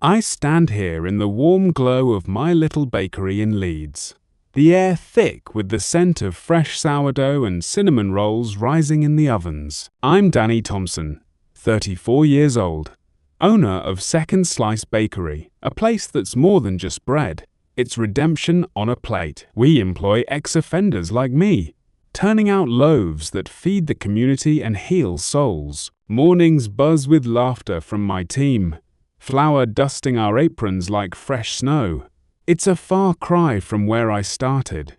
I stand here in the warm glow of my little bakery in Leeds, the air thick with the scent of fresh sourdough and cinnamon rolls rising in the ovens. I'm Danny Thompson, 34 years old, owner of Second Slice Bakery, a place that's more than just bread. It's redemption on a plate. We employ ex-offenders like me, turning out loaves that feed the community and heal souls. Mornings buzz with laughter from my team, flour dusting our aprons like fresh snow. It's a far cry from where I started,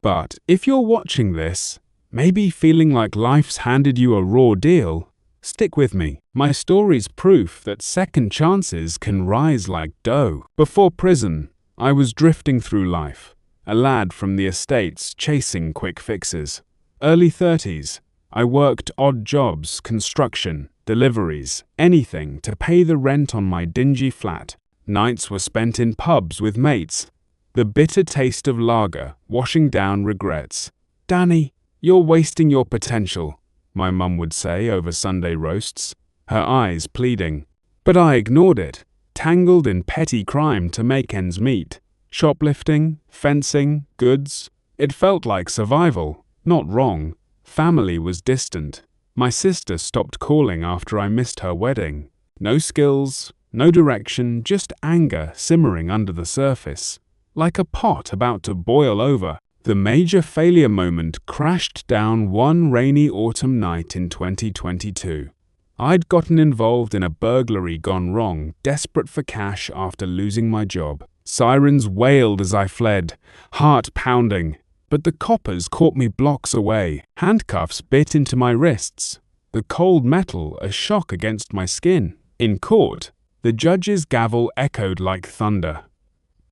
but if you're watching this, maybe feeling like life's handed you a raw deal, stick with me. My story's proof that second chances can rise like dough. Before prison, I was drifting through life, a lad from the estates chasing quick fixes. Early 30s, I worked odd jobs, construction, deliveries, anything to pay the rent on my dingy flat. Nights were spent in pubs with mates, the bitter taste of lager washing down regrets. "Danny, you're wasting your potential," my mum would say over Sunday roasts, her eyes pleading. But I ignored it, tangled in petty crime to make ends meet. Shoplifting, fencing, goods. It felt like survival, not wrong. Family was distant. My sister stopped calling after I missed her wedding. No skills, no direction, just anger simmering under the surface, like a pot about to boil over. The major failure moment crashed down one rainy autumn night in 2022. I'd gotten involved in a burglary gone wrong, desperate for cash after losing my job. Sirens wailed as I fled, heart pounding, but the coppers caught me blocks away. Handcuffs bit into my wrists, the cold metal a shock against my skin. In court, the judge's gavel echoed like thunder.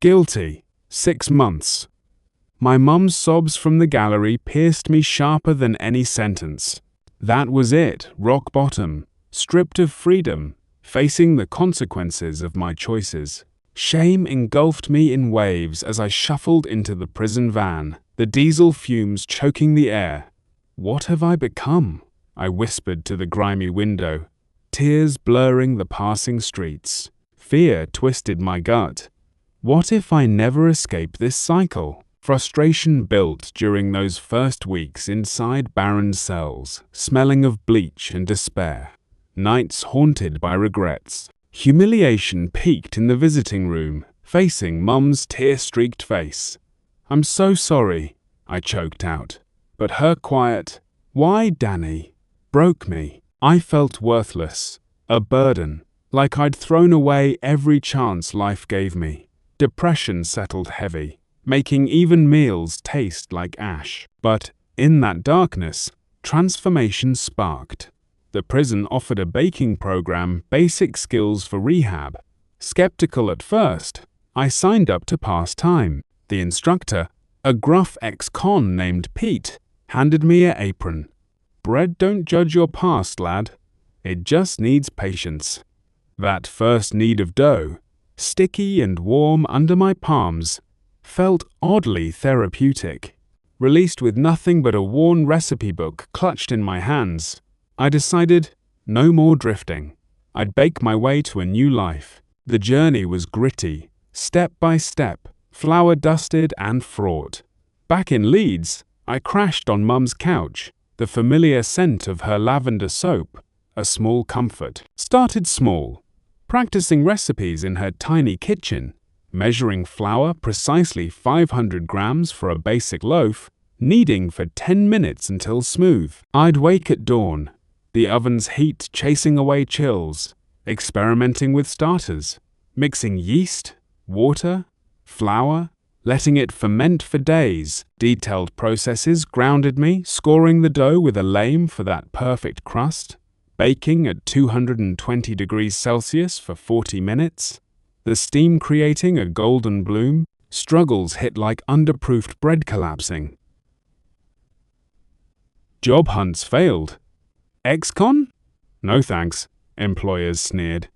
Guilty, 6 months. My mum's sobs from the gallery pierced me sharper than any sentence. That was it, rock bottom, stripped of freedom, facing the consequences of my choices. Shame engulfed me in waves as I shuffled into the prison van, the diesel fumes choking the air. "What have I become?" I whispered to the grimy window, tears blurring the passing streets. Fear twisted my gut. What if I never escape this cycle? Frustration built during those first weeks inside barren cells, smelling of bleach and despair. Nights haunted by regrets. Humiliation peaked in the visiting room, facing Mum's tear-streaked face. "I'm so sorry," I choked out. But her quiet, "Why, Danny?" broke me. I felt worthless, a burden, like I'd thrown away every chance life gave me. Depression settled heavy, making even meals taste like ash. But in that darkness, transformation sparked. The prison offered a baking program, basic skills for rehab. Skeptical at first, I signed up to pass time. The instructor, a gruff ex-con named Pete, handed me an apron. "Bread don't judge your past, lad. It just needs patience." That first knead of dough, sticky and warm under my palms, felt oddly therapeutic. Released with nothing but a worn recipe book clutched in my hands, I decided no more drifting. I'd bake my way to a new life. The journey was gritty, step by step, flour-dusted and fraught. Back in Leeds, I crashed on Mum's couch, the familiar scent of her lavender soap, a small comfort. Started small, practicing recipes in her tiny kitchen, measuring flour precisely 500 grams for a basic loaf, kneading for 10 minutes until smooth. I'd wake at dawn, the oven's heat chasing away chills, experimenting with starters, mixing yeast, water, flour, letting it ferment for days. Detailed processes grounded me, scoring the dough with a lame for that perfect crust, baking at 220 degrees Celsius for 40 minutes, the steam creating a golden bloom. Struggles hit like underproofed bread collapsing. Job hunts failed. Ex-con? No thanks, employers sneered.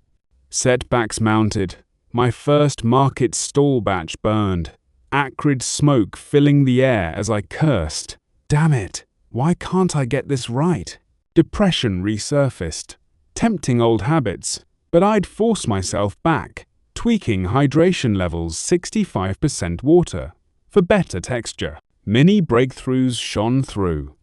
Setbacks mounted. My first market stall batch burned, acrid smoke filling the air as I cursed. Damn it, why can't I get this right? Depression resurfaced, tempting old habits, but I'd force myself back, tweaking hydration levels 65% water for better texture. Mini breakthroughs shone through.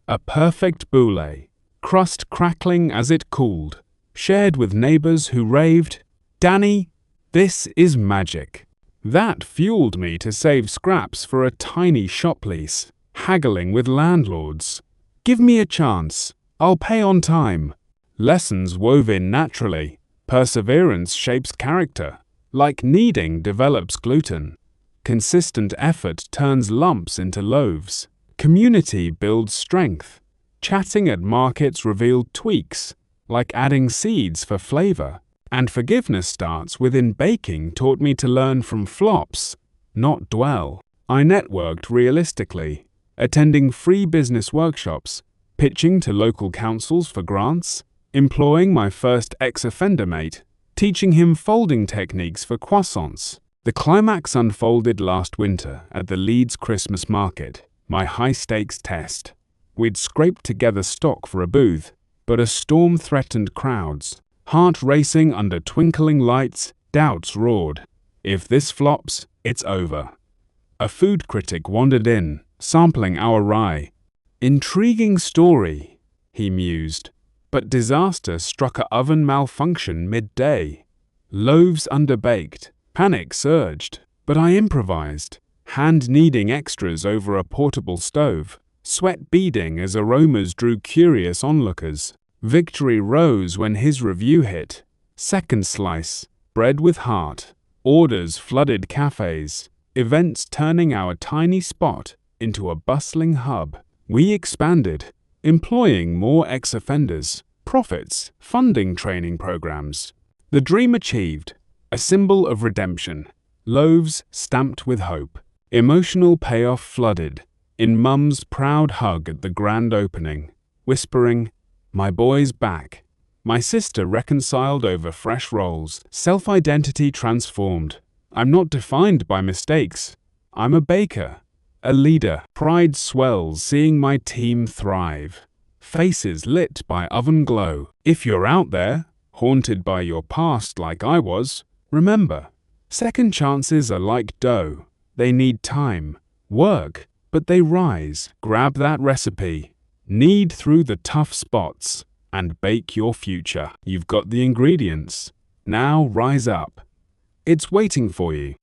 A perfect boule, crust crackling as it cooled, shared with neighbors who raved, "Danny, this is magic." That fueled me to save scraps for a tiny shop lease, haggling with landlords. "Give me a chance, I'll pay on time." Lessons wove in naturally. Perseverance shapes character, like kneading develops gluten. Consistent effort turns lumps into loaves. Community builds strength. Chatting at markets revealed tweaks, like adding seeds for flavor. And forgiveness starts within baking taught me to learn from flops, not dwell. I networked realistically, attending free business workshops, pitching to local councils for grants, employing my first ex-offender mate, teaching him folding techniques for croissants. The climax unfolded last winter at the Leeds Christmas market, my high-stakes test. We'd scraped together stock for a booth, but a storm threatened crowds. Heart racing under twinkling lights, doubts roared. If this flops, it's over. A food critic wandered in, sampling our rye. "Intriguing story," he mused. But disaster struck a oven malfunction midday. Loaves underbaked. Panic surged, but I improvised, hand-kneading extras over a portable stove, sweat beading as aromas drew curious onlookers. Victory rose when his review hit. Second slice, bread with heart. Orders flooded cafes, events turning our tiny spot into a bustling hub. We expanded, employing more ex-offenders, profits, funding training programs. The dream achieved, a symbol of redemption. Loaves stamped with hope. Emotional payoff flooded. In Mum's proud hug at the grand opening, whispering, "My boy's back." My sister reconciled over fresh rolls. Self-identity transformed. I'm not defined by mistakes. I'm a baker, a leader. Pride swells seeing my team thrive. Faces lit by oven glow. If you're out there, haunted by your past like I was, remember, second chances are like dough. They need time, work, but they rise. Grab that recipe. Knead through the tough spots and bake your future. You've got the ingredients. Now rise up. It's waiting for you.